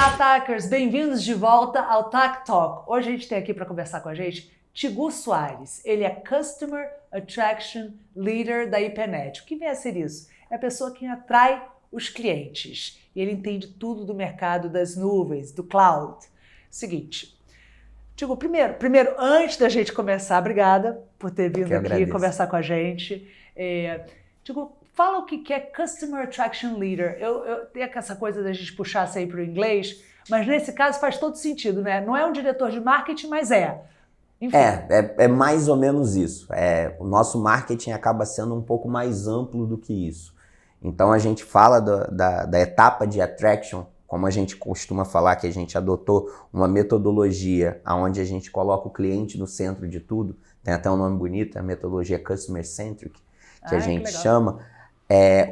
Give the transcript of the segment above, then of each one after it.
Olá, Tackers! Bem-vindos de volta ao Tack Talk. Hoje a gente tem aqui para conversar com a gente Tigu Soares. Ele é Customer Attraction Leader da IPNET. O que vem a ser isso? É a pessoa que atrai os clientes. E ele entende tudo do mercado das nuvens, do cloud. Seguinte, Tigu, primeiro, antes da gente começar, obrigada por ter vindo aqui conversar com a gente. Tigu, fala o que é Customer Attraction Leader. Eu tenho essa coisa da gente puxar isso aí para o inglês, mas nesse caso faz todo sentido, né? Não é um diretor de marketing, mas é. Enfim. É mais ou menos isso. O nosso marketing acaba sendo um pouco mais amplo do que isso. Então a gente fala da etapa de attraction, como a gente costuma falar que a gente adotou uma metodologia onde a gente coloca o cliente no centro de tudo. Tem até um nome bonito, a metodologia Customer Centric, que a gente chama.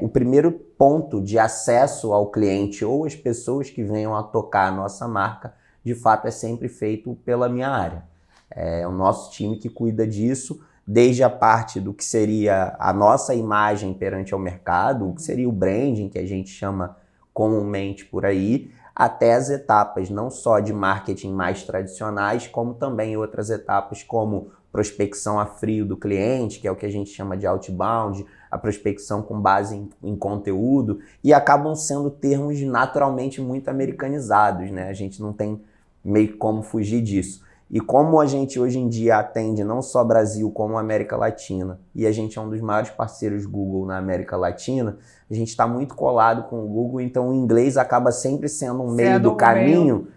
O primeiro ponto de acesso ao cliente ou as pessoas que venham a tocar a nossa marca, de fato é sempre feito pela minha área. É o nosso time que cuida disso, desde a parte do que seria a nossa imagem perante ao mercado, o que seria o branding, que a gente chama comumente por aí, até as etapas não só de marketing mais tradicionais, como também outras etapas como prospecção a frio do cliente, que é o que a gente chama de outbound, a prospecção com base em conteúdo, e acabam sendo termos naturalmente muito americanizados, né? A gente não tem meio como fugir disso. E como a gente hoje em dia atende não só Brasil como América Latina, e a gente é um dos maiores parceiros Google na América Latina, a gente está muito colado com o Google, então o inglês acaba sempre sendo um meio do caminho,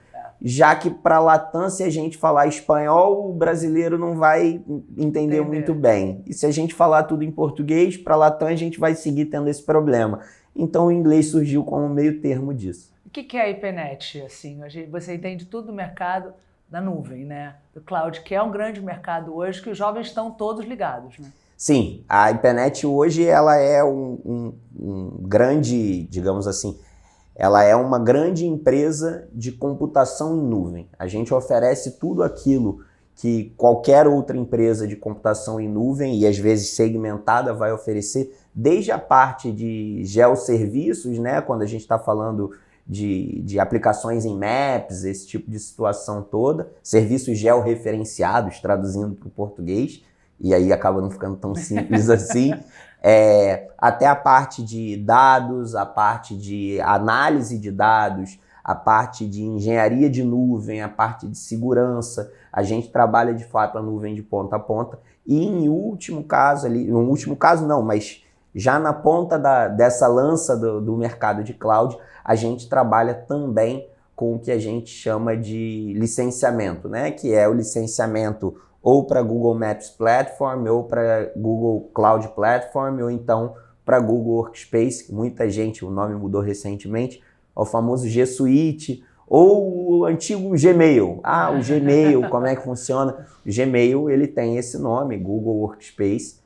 já que para a Latam, se a gente falar espanhol, o brasileiro não vai entender muito bem. E se a gente falar tudo em português, para a Latam a gente vai seguir tendo esse problema. Então o inglês surgiu como meio termo disso. O que é a IPNET? Assim, você entende tudo do mercado da nuvem, né? Do cloud, que é um grande mercado hoje, que os jovens estão todos ligados, né? Sim, a IPNET hoje ela é um grande, digamos assim, ela é uma grande empresa de computação em nuvem. A gente oferece tudo aquilo que qualquer outra empresa de computação em nuvem, e às vezes segmentada, vai oferecer, desde a parte de geosserviços, né? Quando a gente está falando de aplicações em Maps, esse tipo de situação toda, serviços georreferenciados, traduzindo para o português, e aí acaba não ficando tão simples assim, até a parte de dados, a parte de análise de dados, a parte de engenharia de nuvem, a parte de segurança. A gente trabalha de fato a nuvem de ponta a ponta, e em último caso ali, no último caso não, mas já na ponta dessa lança do mercado de cloud, a gente trabalha também com o que a gente chama de licenciamento, né? Que é o licenciamento ou para Google Maps Platform, ou para Google Cloud Platform, ou então para Google Workspace, muita gente, o nome mudou recentemente, o famoso G Suite, ou o antigo Gmail. O Gmail, como é que funciona? O Gmail, ele tem esse nome, Google Workspace,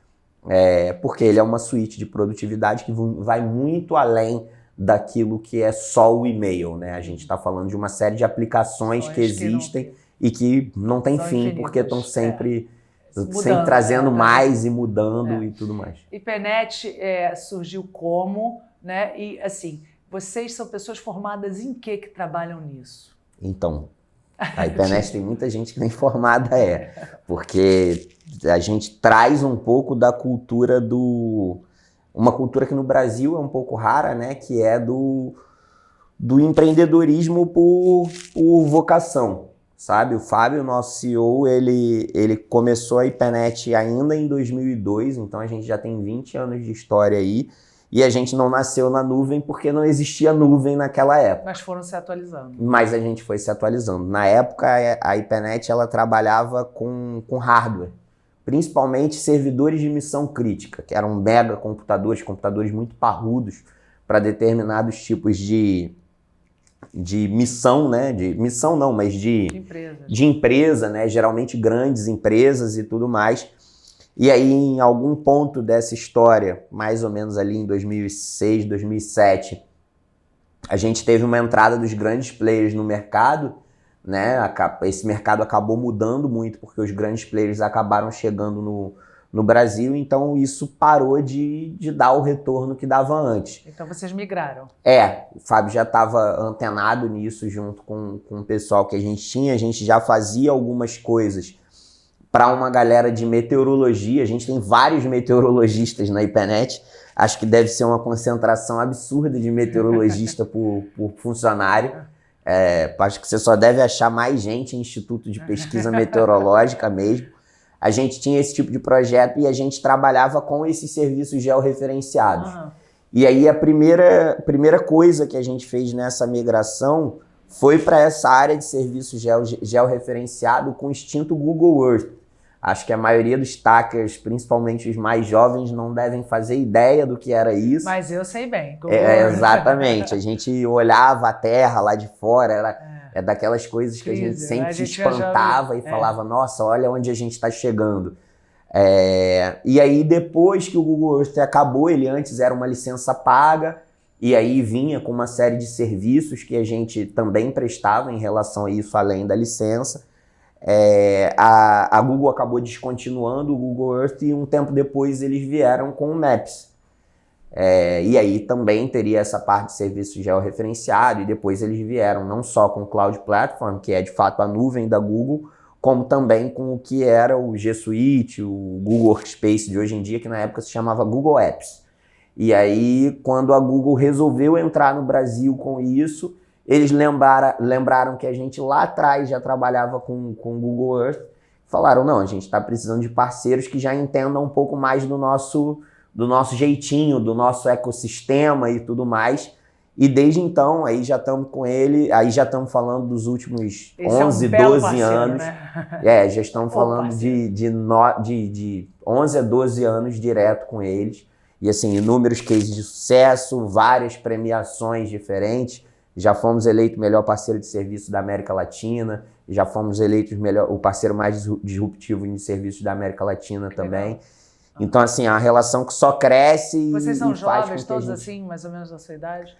porque ele é uma suíte de produtividade que vai muito além daquilo que é só o e-mail, né? A gente está falando de uma série de aplicações que existem e que não tem fim, porque estão sempre trazendo mais e mudando e tudo mais. IPNET surgiu como, né? E assim, vocês são pessoas formadas em que trabalham nisso? Então, a IPNET tem muita gente que nem formada porque a gente traz um pouco da cultura uma cultura que no Brasil é um pouco rara, né? Que é do empreendedorismo por vocação, sabe? O Fábio, nosso CEO, ele começou a IPNET ainda em 2002, então a gente já tem 20 anos de história aí, e a gente não nasceu na nuvem porque não existia nuvem naquela época. Mas foram se atualizando. Mas a gente foi se atualizando. Na época, a IPNET ela trabalhava com hardware, principalmente servidores de missão crítica, que eram mega computadores muito parrudos para determinados tipos de missão, né? De missão não, mas de empresa, né? Geralmente grandes empresas e tudo mais. E aí, em algum ponto dessa história, mais ou menos ali em 2006, 2007, a gente teve uma entrada dos grandes players no mercado, né? Esse mercado acabou mudando muito porque os grandes players acabaram chegando no Brasil, então isso parou de dar o retorno que dava antes. Então vocês migraram. O Fábio já estava antenado nisso junto com o pessoal que a gente já fazia algumas coisas para uma galera de meteorologia. A gente tem vários meteorologistas na IPNET, acho que deve ser uma concentração absurda de meteorologista por funcionário. Acho que você só deve achar mais gente em Instituto de Pesquisa Meteorológica mesmo. A gente tinha esse tipo de projeto e a gente trabalhava com esses serviços georreferenciados. E aí a primeira coisa que a gente fez nessa migração foi para essa área de serviço georreferenciado com o extinto Google Earth. Acho que a maioria dos tackers, principalmente os mais jovens, não devem fazer ideia do que era isso. Mas eu sei bem. Exatamente. A gente olhava a Terra lá de fora, é daquelas coisas que a gente sempre se espantava e falava, nossa, olha onde a gente está chegando. E aí depois que o Google Earth acabou, ele antes era uma licença paga, e aí vinha com uma série de serviços que a gente também prestava em relação a isso, além da licença. A Google acabou descontinuando o Google Earth e um tempo depois eles vieram com o Maps. E aí também teria essa parte de serviço georreferenciado, e depois eles vieram não só com o Cloud Platform, que é de fato a nuvem da Google, como também com o que era o G Suite, o Google Workspace de hoje em dia, que na época se chamava Google Apps. E aí, quando a Google resolveu entrar no Brasil com isso, eles lembraram que a gente lá atrás já trabalhava com o Google Earth, falaram, não, a gente está precisando de parceiros que já entendam um pouco mais do nosso jeitinho, do nosso ecossistema e tudo mais. E desde então, aí já estamos com ele, aí já estamos falando dos últimos 11, 12 anos. Né? Já estamos falando de 11 a 12 anos direto com eles. E assim, inúmeros cases de sucesso, várias premiações diferentes. Já fomos eleitos melhor parceiro de serviço da América Latina, já fomos eleitos o parceiro mais disruptivo de serviços da América Latina também. Então, assim, a relação que só cresce. Vocês são e faz jovens, com que a todos gente... assim, mais ou menos da sua idade?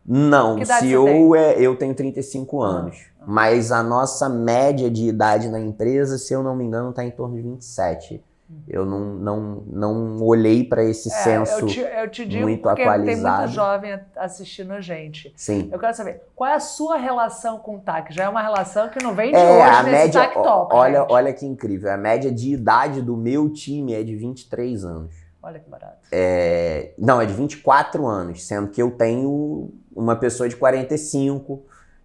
Não, que idade você tem? Eu tenho 35 anos, mas a nossa média de idade na empresa, se eu não me engano, está em torno de 27. Eu não olhei para esse censo eu te digo muito porque atualizado. tem muito jovem assistindo a gente. Sim. Eu quero saber, qual é a sua relação com o TAC? Já é uma relação que não vem de hoje nesse TAC Talk. Olha que incrível, a média de idade do meu time é de 23 anos. Olha que barato. Não, é de 24 anos, sendo que eu tenho uma pessoa de 45,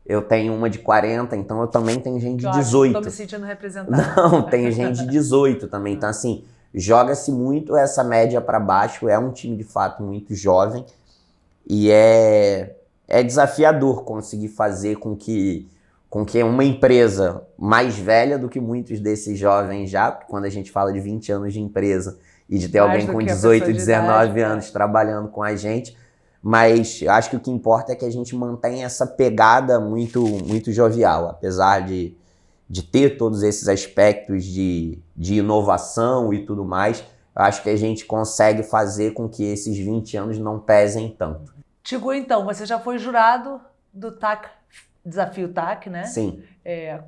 eu tenho uma de 40, então eu também tenho gente de 18. Estou me sentindo representada. Não, tem gente de 18 também. Então, assim, joga-se muito essa média para baixo. É um time, de fato, muito jovem. E é desafiador conseguir fazer com que uma empresa mais velha do que muitos desses jovens já, porque quando a gente fala de 20 anos de empresa e de ter alguém com 18, 19 anos trabalhando com a gente, mas acho que o que importa é que a gente mantenha essa pegada muito, muito jovial, apesar de ter todos esses aspectos de inovação e tudo mais. Acho que a gente consegue fazer com que esses 20 anos não pesem tanto. Tigu, então, você já foi jurado do TAC, Desafio TAC, né? Sim.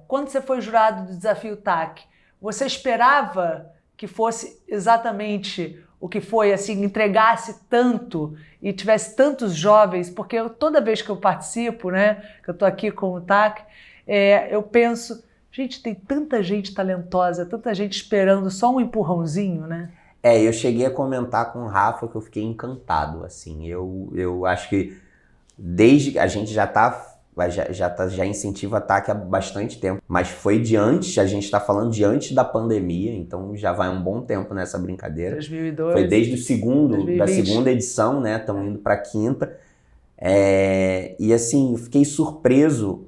Quando você foi jurado do Desafio TAC, você esperava que fosse exatamente o que foi, assim, entregasse tanto e tivesse tantos jovens? Porque toda vez que eu participo, né, que eu estou aqui com o TAC, eu penso, gente, tem tanta gente talentosa, tanta gente esperando só um empurrãozinho, né? Eu cheguei a comentar com o Rafa que eu fiquei encantado, assim, eu acho que desde que a gente já incentiva TAC há bastante tempo, mas foi a gente está falando de antes da pandemia, então já vai um bom tempo nessa brincadeira. 2002. Foi desde da 2020. segunda edição, né? Estamos indo para a quinta. E assim, eu fiquei surpreso,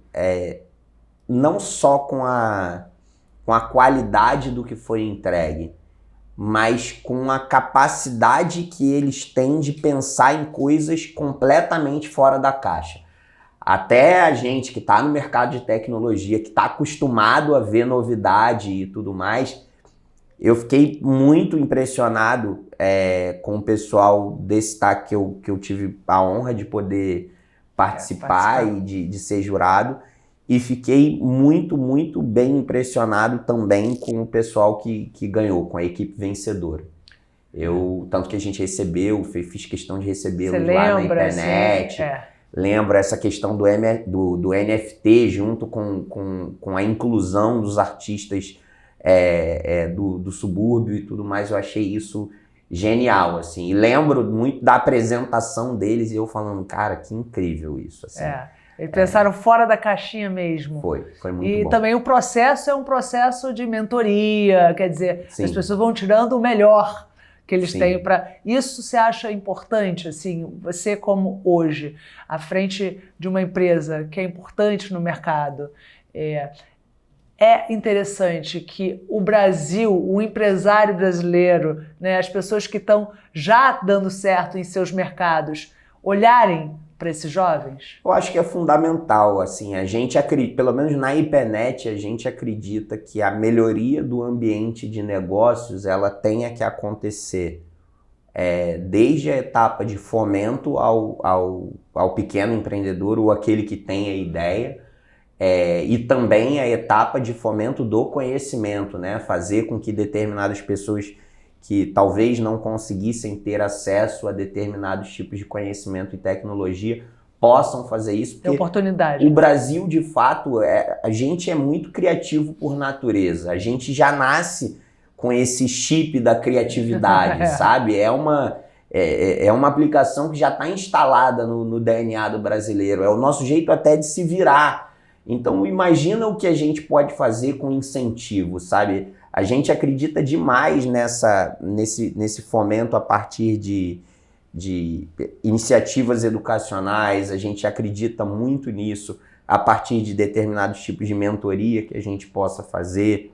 não só com a qualidade do que foi entregue, mas com a capacidade que eles têm de pensar em coisas completamente fora da caixa. Até a gente que está no mercado de tecnologia, que está acostumado a ver novidade e tudo mais, eu fiquei muito impressionado com o pessoal desse TAC que eu tive a honra de poder participar e de ser jurado. E fiquei muito, muito bem impressionado também com o pessoal que ganhou, com a equipe vencedora. Tanto que a gente recebeu, fiz questão de recebê-los Você lá na lembra, internet. assim? Lembro essa questão do NFT junto com a inclusão dos artistas do subúrbio e tudo mais. Eu achei isso genial, assim. E lembro muito da apresentação deles e eu falando, cara, que incrível isso, assim. Eles pensaram fora da caixinha mesmo. Foi muito bom. E também o processo é um processo de mentoria, quer dizer, Sim. as pessoas vão tirando o melhor que eles Sim. têm para... Isso você acha importante, assim, você como hoje, à frente de uma empresa que é importante no mercado, é interessante que o Brasil, o empresário brasileiro, né, as pessoas que estão já dando certo em seus mercados, olharem para esses jovens? Eu acho que é fundamental, assim, a gente acredita, pelo menos na IPNET, a gente acredita que a melhoria do ambiente de negócios, ela tenha que acontecer desde a etapa de fomento ao pequeno empreendedor ou aquele que tem a ideia, e também a etapa de fomento do conhecimento, né? Fazer com que determinadas pessoas que talvez não conseguissem ter acesso a determinados tipos de conhecimento e tecnologia possam fazer isso. Tem oportunidade. O Brasil, de fato, a gente é muito criativo por natureza. A gente já nasce com esse chip da criatividade, sabe? É uma aplicação que já está instalada no DNA do brasileiro. É o nosso jeito até de se virar. Então, imagina o que a gente pode fazer com incentivo, sabe? A gente acredita demais nesse fomento a partir de iniciativas educacionais, a gente acredita muito nisso, a partir de determinados tipos de mentoria que a gente possa fazer.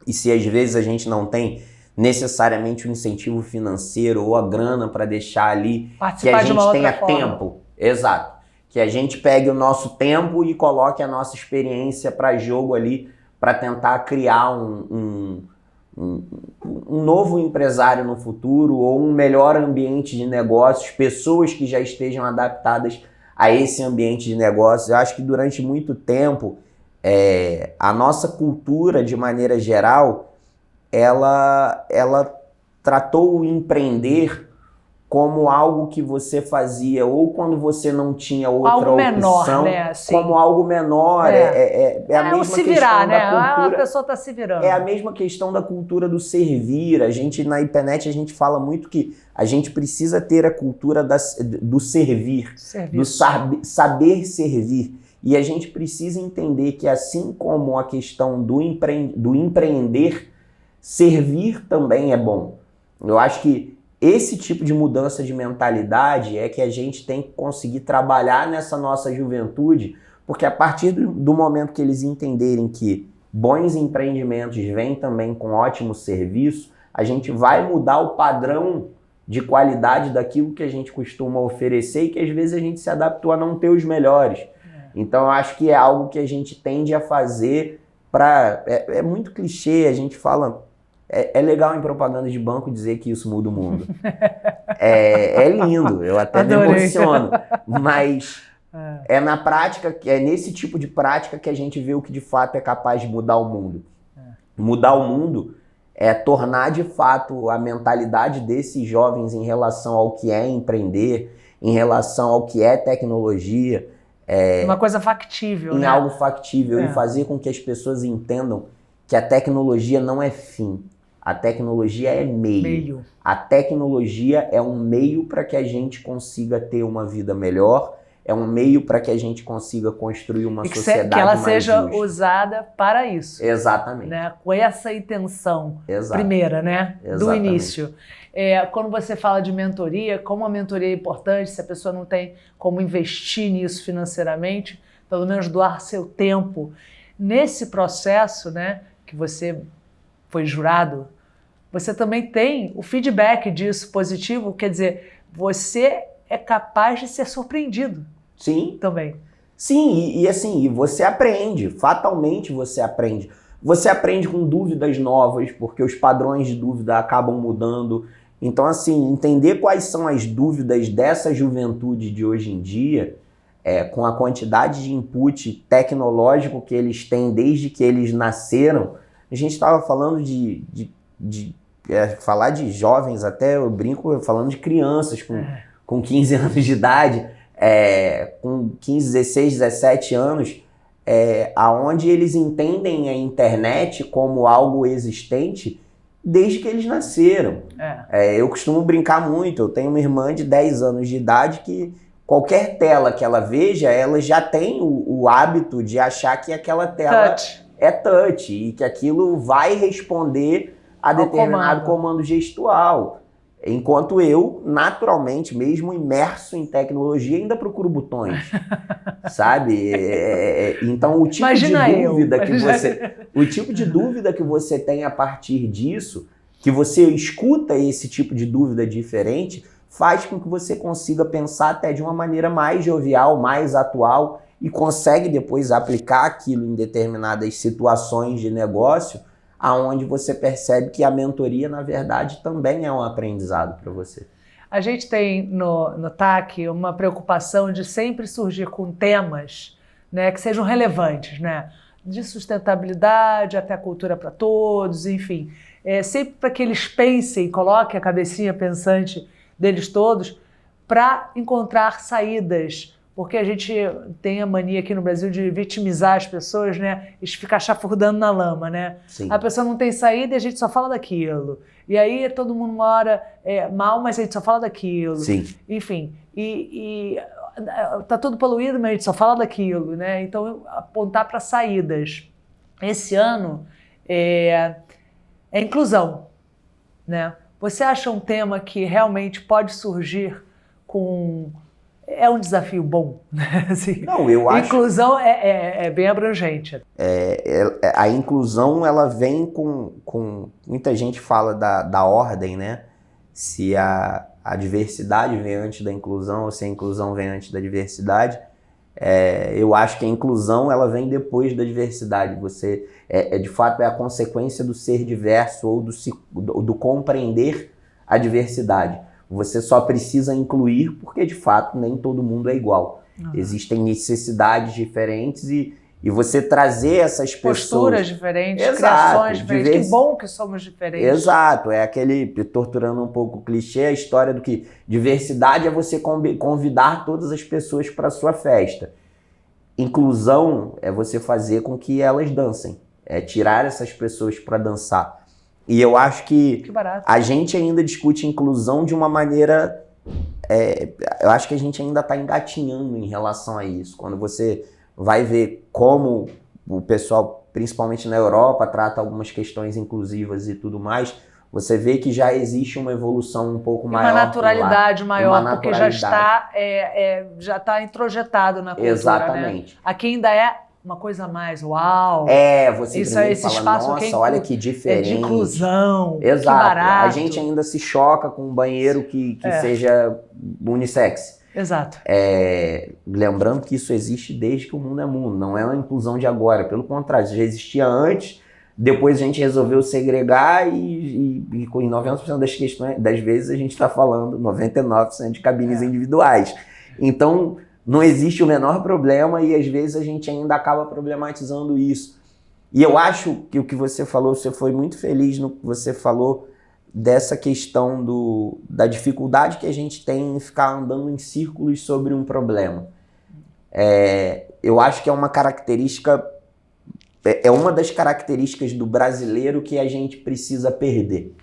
E se às vezes a gente não tem necessariamente um incentivo financeiro ou a grana para deixar ali, que a gente tenha tempo. Exato. Que a gente pegue o nosso tempo e coloque a nossa experiência para jogo ali, para tentar criar um novo empresário no futuro ou um melhor ambiente de negócios, pessoas que já estejam adaptadas a esse ambiente de negócios. Eu acho que durante muito tempo, a nossa cultura, de maneira geral, ela tratou o empreender como algo que você fazia ou quando você não tinha outra algo menor, opção, né? Assim. Como algo menor. É a mesma se virar, questão né? da cultura. A pessoa está se virando. É a mesma questão da cultura do servir. A gente, na IPNET, a gente fala muito que a gente precisa ter a cultura do servir, do saber servir. E a gente precisa entender que, assim como a questão do empreender, servir também é bom. Eu acho que esse tipo de mudança de mentalidade é que a gente tem que conseguir trabalhar nessa nossa juventude, porque a partir do momento que eles entenderem que bons empreendimentos vêm também com ótimo serviço, a gente vai mudar o padrão de qualidade daquilo que a gente costuma oferecer e que às vezes a gente se adaptou a não ter os melhores. Então eu acho que é algo que a gente tende a fazer para... É muito clichê, a gente fala... É legal em propaganda de banco dizer que isso muda o mundo. É lindo, eu até me emociono. Mas é na prática, é nesse tipo de prática que a gente vê o que de fato é capaz de mudar o mundo. Mudar o mundo é tornar de fato a mentalidade desses jovens em relação ao que é empreender, em relação ao que é tecnologia. Uma coisa factível, né? Algo factível e fazer com que as pessoas entendam que a tecnologia não é fim. A tecnologia é meio. A tecnologia é um meio para que a gente consiga ter uma vida melhor, é um meio para que a gente consiga construir uma sociedade mais justa. Que ela seja usada para isso. Exatamente. Né? Com essa intenção primeira, né? Exatamente. Do início. Quando você fala de mentoria, como a mentoria é importante, se a pessoa não tem como investir nisso financeiramente, pelo menos doar seu tempo. Nesse processo, né, que você foi jurado, você também tem o feedback disso positivo, quer dizer, você é capaz de ser surpreendido. Sim. Também. Sim, e assim, você aprende, fatalmente você aprende. Você aprende com dúvidas novas, porque os padrões de dúvida acabam mudando. Então, assim, entender quais são as dúvidas dessa juventude de hoje em dia, com a quantidade de input tecnológico que eles têm desde que eles nasceram. A gente estava falando de falar de jovens até, eu brinco falando de crianças com 15 anos de idade, com 15, 16, 17 anos, aonde eles entendem a internet como algo existente desde que eles nasceram. Eu costumo brincar muito, eu tenho uma irmã de 10 anos de idade que qualquer tela que ela veja, ela já tem o hábito de achar que aquela tela é touch e que aquilo vai responder a determinado comando gestual. Enquanto eu, naturalmente, mesmo imerso em tecnologia, ainda procuro botões, sabe? Então, o tipo de dúvida que você tem a partir disso, que você escuta esse tipo de dúvida diferente, faz com que você consiga pensar até de uma maneira mais jovial, mais atual e consegue depois aplicar aquilo em determinadas situações de negócio, aonde você percebe que a mentoria, na verdade, também é um aprendizado para você. A gente tem no TAC uma preocupação de sempre surgir com temas, né, que sejam relevantes, né? De sustentabilidade até a cultura para todos, enfim. Sempre para que eles pensem, coloquem a cabecinha pensante deles todos para encontrar saídas. Porque a gente tem a mania aqui no Brasil de vitimizar as pessoas, né? E ficar chafurdando na lama, né? Sim. A pessoa não tem saída e a gente só fala daquilo. E aí todo mundo mora mal, mas a gente só fala daquilo. Sim. Enfim, tá tudo poluído, mas a gente só fala daquilo, né? Então, apontar para saídas. Esse ano é inclusão, né? Você acha um tema que realmente pode surgir com... É um desafio bom, né? Assim, não, eu acho... Inclusão é bem abrangente. A inclusão, ela vem com... Muita gente fala da ordem, né? Se a diversidade vem antes da inclusão ou se a inclusão vem antes da diversidade. Eu acho que a inclusão, ela vem depois da diversidade. Você, de fato, é a consequência do ser diverso ou do compreender a diversidade. Você só precisa incluir porque, de fato, nem todo mundo é igual. Existem necessidades diferentes e você trazer essas pessoas... Posturas diferentes, criações diferentes. Que bom que somos diferentes. Exato. É aquele, torturando um pouco o clichê, a história do que diversidade é você convidar todas as pessoas para a sua festa. Inclusão é você fazer com que elas dancem. É tirar essas pessoas para dançar. E eu acho que a gente ainda discute inclusão de uma maneira... eu acho que a gente ainda está engatinhando em relação a isso. Quando você vai ver como o pessoal, principalmente na Europa, trata algumas questões inclusivas e tudo mais, você vê que já existe uma evolução um pouco maior. Uma naturalidade maior, porque já está introjetado na cultura. Exatamente. Né? Aqui ainda é uma coisa a mais, uau! Você esse fala, espaço nossa, aqui olha que diferente. De inclusão, exato. Que barato. A gente ainda se choca com um banheiro que seja unissex. Exato. Lembrando que isso existe desde que o mundo é mundo, não é uma inclusão de agora, pelo contrário, já existia antes, depois a gente resolveu segregar e em 90% das vezes a gente está falando 99% de cabines individuais. Então, não existe o menor problema e às vezes a gente ainda acaba problematizando isso. E eu acho que o que você falou, você foi muito feliz no que você falou dessa questão da dificuldade que a gente tem em ficar andando em círculos sobre um problema. Eu acho que é uma característica, uma das características do brasileiro que a gente precisa perder.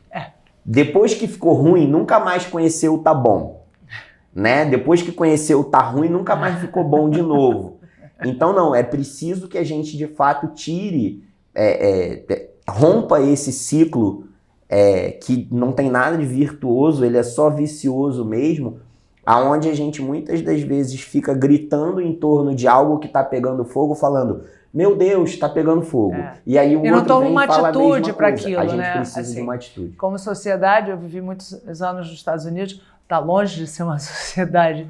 Depois que ficou ruim, nunca mais conheceu o tá bom. Né? Depois que conheceu o tá ruim, nunca mais ficou bom de novo. Então, não, é preciso que a gente, de fato, tire, rompa esse ciclo que não tem nada de virtuoso, ele é só vicioso mesmo, aonde a gente muitas das vezes fica gritando em torno de algo que está pegando fogo, falando, meu Deus, está pegando fogo. E aí o outro vem e fala a mesma coisa. Para aquilo, a gente né? precisa de uma atitude. Como sociedade, eu vivi muitos anos nos Estados Unidos, está longe de ser uma sociedade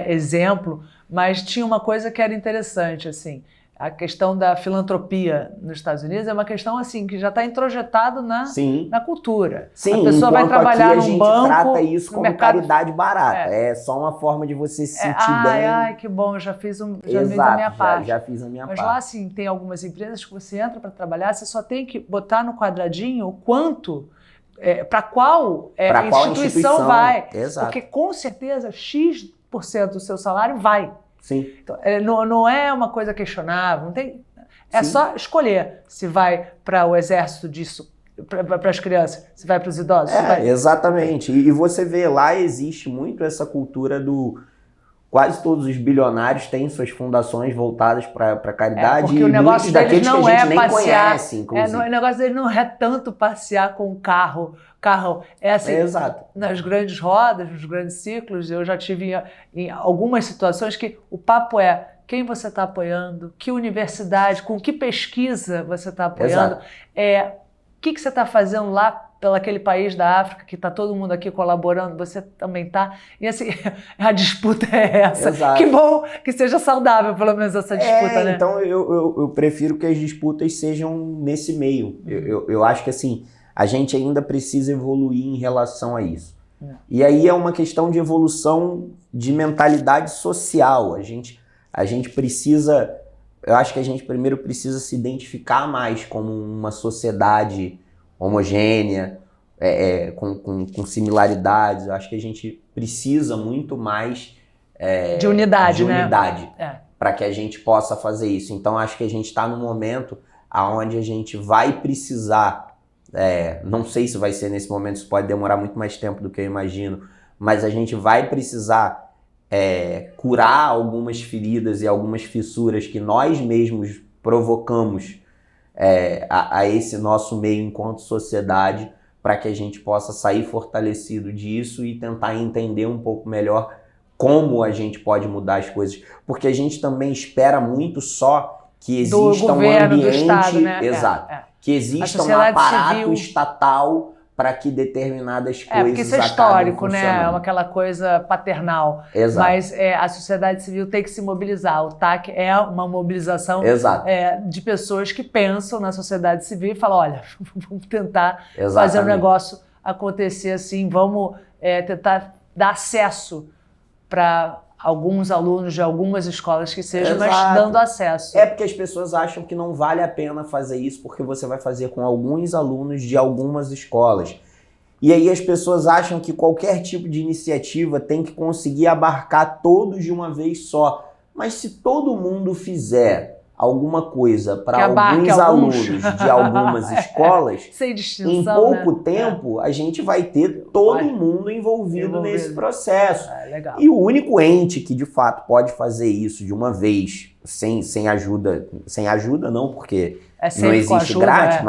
exemplo, mas tinha uma coisa que era interessante, assim, a questão da filantropia nos Estados Unidos é uma questão assim que já está introjetado na cultura. Sim, a pessoa vai trabalhar num banco, trata isso como mercado... caridade barata. É só uma forma de você se sentir bem. Ai, que bom, já fiz a minha parte. Já fiz a minha parte. Mas lá, assim, tem algumas empresas que você entra para trabalhar, você só tem que botar no quadradinho o quanto para qual, qual instituição vai. Exato. Porque com certeza X% do seu salário vai. Sim. Então, não é uma coisa questionável, não tem, é Sim. só escolher se vai para o exército disso, para as crianças, se vai para os idosos. Se vai... Exatamente. E você vê, lá existe muito essa cultura do... Quase todos os bilionários têm suas fundações voltadas para caridade, porque e o negócio muitos daqueles não que a gente é nem passear, conhece, inclusive. O negócio deles não é tanto passear com o carro. É assim, exato. Nas grandes rodas, nos grandes ciclos, eu já tive em algumas situações que o papo é quem você está apoiando, que universidade, com que pesquisa você está apoiando, o que você está fazendo lá pelo aquele país da África, que está todo mundo aqui colaborando, você também está. E assim, a disputa é essa. Exato. Que bom que seja saudável, pelo menos, essa disputa, né? Então eu prefiro que as disputas sejam nesse meio. Eu acho que assim, a gente ainda precisa evoluir em relação a isso. E aí é uma questão de evolução de mentalidade social. A gente precisa... Eu acho que a gente primeiro precisa se identificar mais como uma sociedade homogênea, com similaridades. Eu acho que a gente precisa muito mais de unidade, para que a gente possa fazer isso. Então, acho que a gente está num momento onde a gente vai precisar, não sei se vai ser nesse momento, isso pode demorar muito mais tempo do que eu imagino, mas a gente vai precisar curar algumas feridas e algumas fissuras que nós mesmos provocamos a esse nosso meio enquanto sociedade, para que a gente possa sair fortalecido disso e tentar entender um pouco melhor como a gente pode mudar as coisas. Porque a gente também espera muito só que exista um ambiente... do Estado, né? Exato. Que exista um aparato civil... estatal para que determinadas coisas porque isso é histórico, né? É aquela coisa paternal. Exato. Mas a sociedade civil tem que se mobilizar. O TAC é uma mobilização de pessoas que pensam na sociedade civil e falam, olha, vamos tentar fazer o negócio acontecer assim, vamos tentar dar acesso para alguns alunos de algumas escolas que sejam, mas dando acesso. Porque as pessoas acham que não vale a pena fazer isso porque você vai fazer com alguns alunos de algumas escolas. E aí as pessoas acham que qualquer tipo de iniciativa tem que conseguir abarcar todos de uma vez só. Mas se todo mundo fizer alguma coisa para alguns alunos de algumas escolas, sem distinção, em pouco tempo a gente vai ter todo mundo envolvido nesse processo. Legal. E o único ente que de fato pode fazer isso de uma vez, sem ajuda não, porque não existe grátis,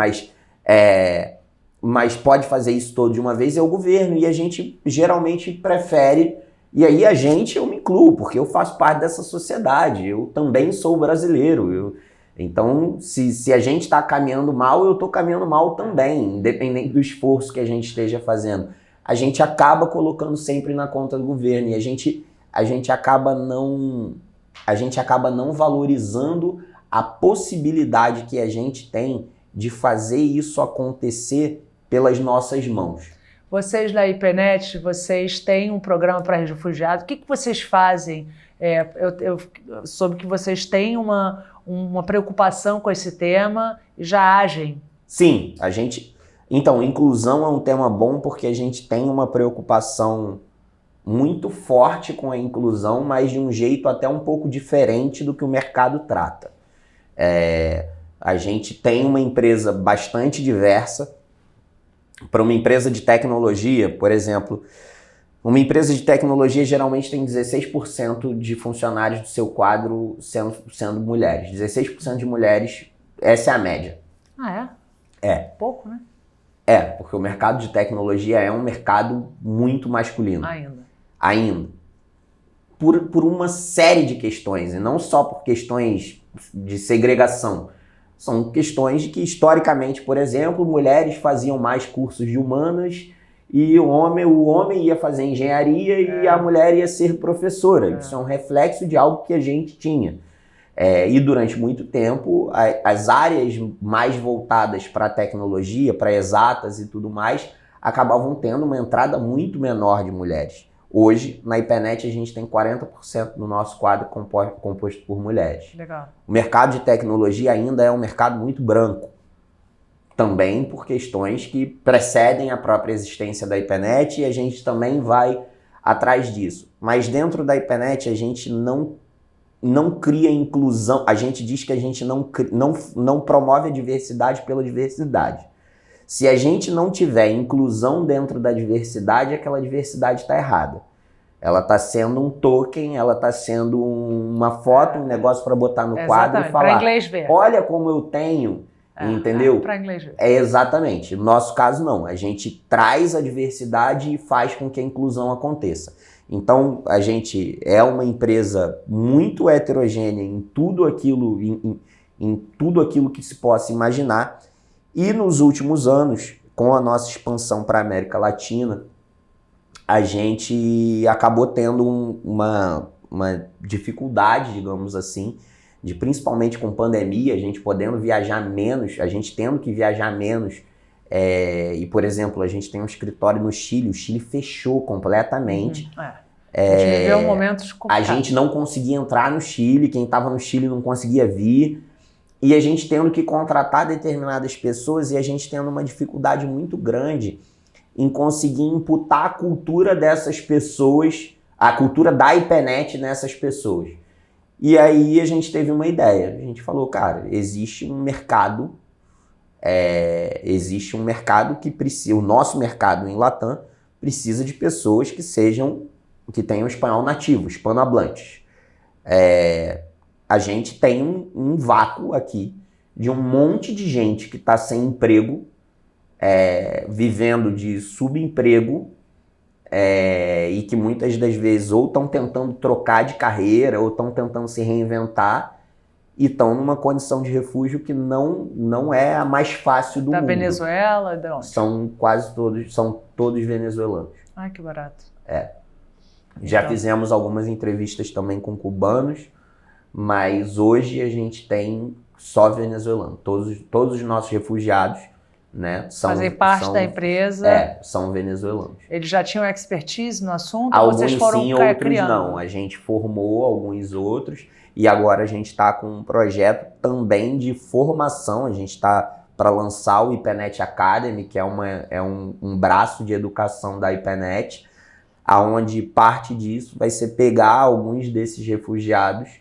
mas pode fazer isso todo de uma vez, é o governo. E a gente geralmente prefere... E aí eu me incluo, porque eu faço parte dessa sociedade, eu também sou brasileiro. Então, se a gente está caminhando mal, eu estou caminhando mal também, independente do esforço que a gente esteja fazendo. A gente acaba colocando sempre na conta do governo e a gente acaba não valorizando a possibilidade que a gente tem de fazer isso acontecer pelas nossas mãos. Vocês da IPNET, vocês têm um programa para refugiados. O que vocês fazem? Eu soube que vocês têm uma preocupação com esse tema e já agem. Sim, Então, inclusão é um tema bom porque a gente tem uma preocupação muito forte com a inclusão, mas de um jeito até um pouco diferente do que o mercado trata. A gente tem uma empresa bastante diversa. Para uma empresa de tecnologia, por exemplo, uma empresa de tecnologia geralmente tem 16% de funcionários do seu quadro sendo mulheres. 16% de mulheres, essa é a média. Ah, é? Pouco, né? Porque o mercado de tecnologia é um mercado muito masculino. Ainda. Por uma série de questões, e não só por questões de segregação. São questões de que, historicamente, por exemplo, mulheres faziam mais cursos de humanas e o homem ia fazer engenharia e a mulher ia ser professora. Isso é um reflexo de algo que a gente tinha. E durante muito tempo, as áreas mais voltadas para a tecnologia, para exatas e tudo mais, acabavam tendo uma entrada muito menor de mulheres. Hoje, na IPNET, a gente tem 40% do nosso quadro composto por mulheres. Legal. O mercado de tecnologia ainda é um mercado muito branco. também por questões que precedem a própria existência da IPNET e a gente também vai atrás disso. Mas dentro da IPNET a gente não cria inclusão, a gente diz que a gente não promove a diversidade pela diversidade. Se a gente não tiver inclusão dentro da diversidade, aquela diversidade está errada. Ela está sendo um token, ela está sendo uma foto, um negócio para botar no quadro e falar, para inglês ver. Olha como eu tenho, entendeu? Para inglês ver. Exatamente. No nosso caso, não. A gente traz a diversidade e faz com que a inclusão aconteça. Então, a gente é uma empresa muito heterogênea em tudo aquilo, em tudo aquilo que se possa imaginar. E nos últimos anos, com a nossa expansão para a América Latina, a gente acabou tendo uma dificuldade, digamos assim, de principalmente com pandemia, a gente podendo viajar menos, a gente tendo que viajar menos. E, por exemplo, a gente tem um escritório no Chile, o Chile fechou completamente. A gente viveu momentos complicados. A gente não conseguia entrar no Chile, quem estava no Chile não conseguia vir, e a gente tendo que contratar determinadas pessoas e a gente tendo uma dificuldade muito grande em conseguir imputar a cultura dessas pessoas, a cultura da IPNET nessas pessoas. E aí a gente teve uma ideia, a gente falou, cara, existe um mercado que precisa, o nosso mercado em Latam precisa de pessoas que tenham espanhol nativo, hispanohablantes. A gente tem um vácuo aqui de um monte de gente que está sem emprego, vivendo de subemprego, e que muitas das vezes ou estão tentando trocar de carreira ou estão tentando se reinventar e estão numa condição de refúgio que não é a mais fácil do mundo. Da Venezuela? De onde? São todos venezuelanos. Ai, que barato. Já fizemos algumas entrevistas também com cubanos, mas hoje a gente tem só venezuelano. Todos os nossos refugiados, né, fazem parte da empresa. São venezuelanos. Eles já tinham expertise no assunto? Alguns ou vocês foram sim, outros criando? não. A gente formou alguns outros e agora a gente está com um projeto também de formação. A gente está para lançar o IPNET Academy, que é um braço de educação da IPNET, aonde parte disso vai ser pegar alguns desses refugiados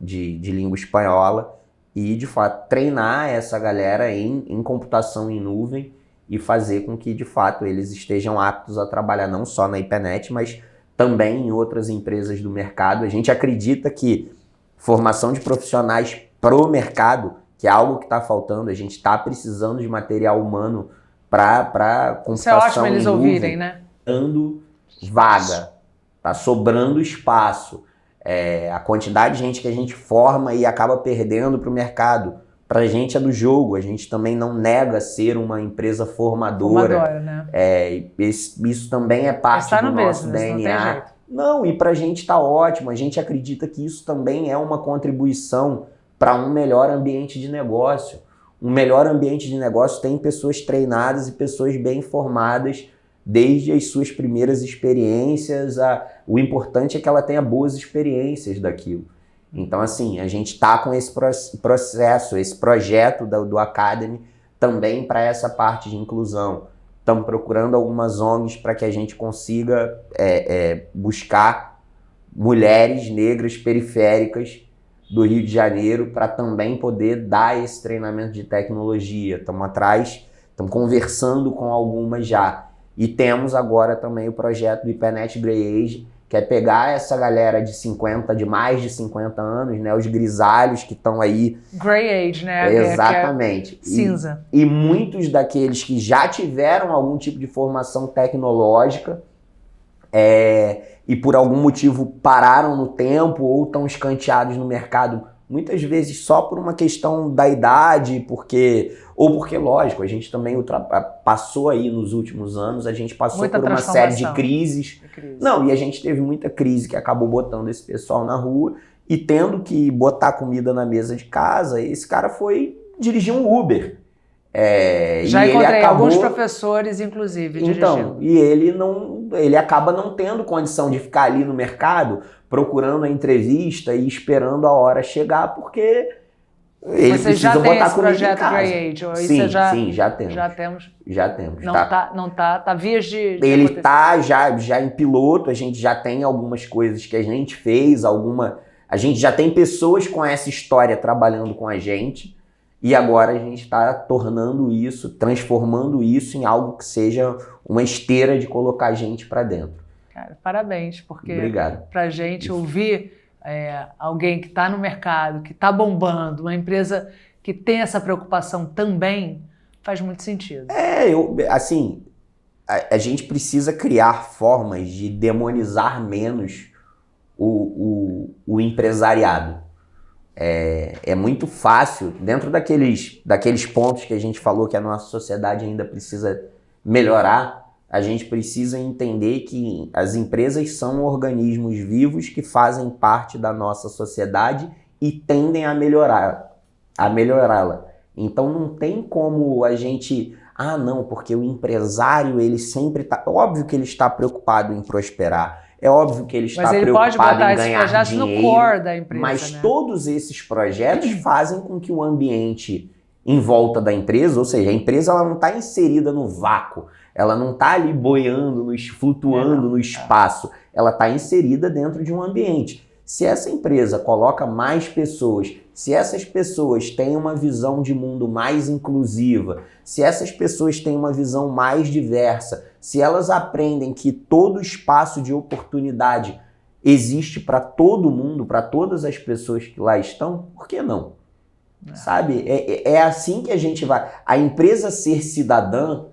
de língua espanhola e, de fato, treinar essa galera em computação em nuvem e fazer com que, de fato, eles estejam aptos a trabalhar não só na IPNET, mas também em outras empresas do mercado. A gente acredita que formação de profissionais pro mercado, que é algo que está faltando, a gente está precisando de material humano para computação Isso é ótimo eles em nuvem, ouvirem, né? Dando vaga, tá sobrando espaço. A quantidade de gente que a gente forma e acaba perdendo para o mercado, para a gente é do jogo. A gente também não nega ser uma empresa formadora. Né? Isso também é parte do nosso DNA. Não, e para a gente está ótimo. A gente acredita que isso também é uma contribuição para um melhor ambiente de negócio. Um melhor ambiente de negócio tem pessoas treinadas e pessoas bem formadas desde as suas primeiras experiências. O importante é que ela tenha boas experiências daquilo. Então, assim, a gente está com esse processo, esse projeto do Academy também para essa parte de inclusão. Estamos procurando algumas ONGs para que a gente consiga buscar mulheres negras periféricas do Rio de Janeiro para também poder dar esse treinamento de tecnologia. Estamos conversando com algumas já. E temos agora também o projeto do IPNET Grey Age, que é pegar essa galera de mais de 50 anos, né, os grisalhos que estão aí. Grey Age, né? Exatamente. Que é cinza. E muitos daqueles que já tiveram algum tipo de formação tecnológica e por algum motivo pararam no tempo ou estão escanteados no mercado, muitas vezes só por uma questão da idade, porque, lógico, a gente também passou aí nos últimos anos, a gente passou por uma série de crises. Não, e a gente teve muita crise que acabou botando esse pessoal na rua e tendo que botar comida na mesa de casa, esse cara foi dirigir um Uber. Já encontrei alguns professores, inclusive, dirigindo. Então, e ele acaba não tendo condição de ficar ali no mercado procurando a entrevista e esperando a hora chegar, porque Ele Você precisa já tem botar esse comida em projeto casa. Grey Age? Ou isso Sim, já, sim, já temos. Já temos. Já temos. Tá vias de Ele acontecer. tá já em piloto, a gente já tem algumas coisas que a gente fez, a gente já tem pessoas com essa história trabalhando com a gente, e agora a gente está tornando isso, transformando isso em algo que seja uma esteira de colocar gente para dentro. Cara, parabéns, porque Obrigado. pra gente ouvir alguém que está no mercado, que está bombando, uma empresa que tem essa preocupação também, faz muito sentido. A gente precisa criar formas de demonizar menos o empresariado. É muito fácil, dentro daqueles pontos que a gente falou que a nossa sociedade ainda precisa melhorar, a gente precisa entender que as empresas são organismos vivos que fazem parte da nossa sociedade e tendem a melhorá-la. Então não tem como a gente... não, porque o empresário, ele sempre está... Óbvio que ele está preocupado em prosperar. É óbvio que ele está preocupado em ganhar dinheiro. No core da empresa, mas todos esses projetos fazem com que o ambiente em volta da empresa, ou seja, a empresa ela não está inserida no vácuo, ela não está ali boiando, flutuando no espaço, ela está inserida dentro de um ambiente. Se essa empresa coloca mais pessoas, se essas pessoas têm uma visão de mundo mais inclusiva, se essas pessoas têm uma visão mais diversa, se elas aprendem que todo espaço de oportunidade existe para todo mundo, para todas as pessoas que lá estão, por que não? Sabe? É assim que a gente vai. A empresa ser cidadã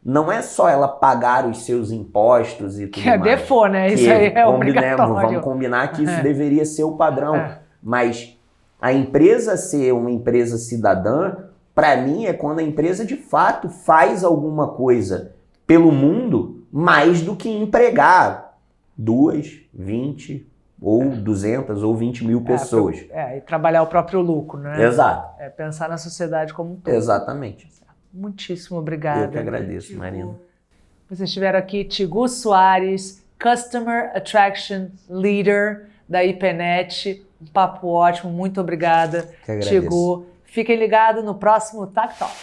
não é só ela pagar os seus impostos e tudo mais. Que é default, né? Isso aí é obrigatório. Vamos combinar que isso deveria ser o padrão. Mas a empresa ser uma empresa cidadã, para mim, é quando a empresa de fato faz alguma coisa pelo mundo mais do que empregar 2, 20 ou 200 ou 20 mil pessoas. E trabalhar o próprio lucro, né? Exato. Pensar na sociedade como um todo. Exatamente. Muitíssimo obrigada. Eu que agradeço, Marina. Vocês estiveram aqui, Tigu Soares, Customer Attraction Leader da IPNET. Um papo ótimo, muito obrigada, Que agradeço. Tigu. Fiquem ligados no próximo TAC Talk.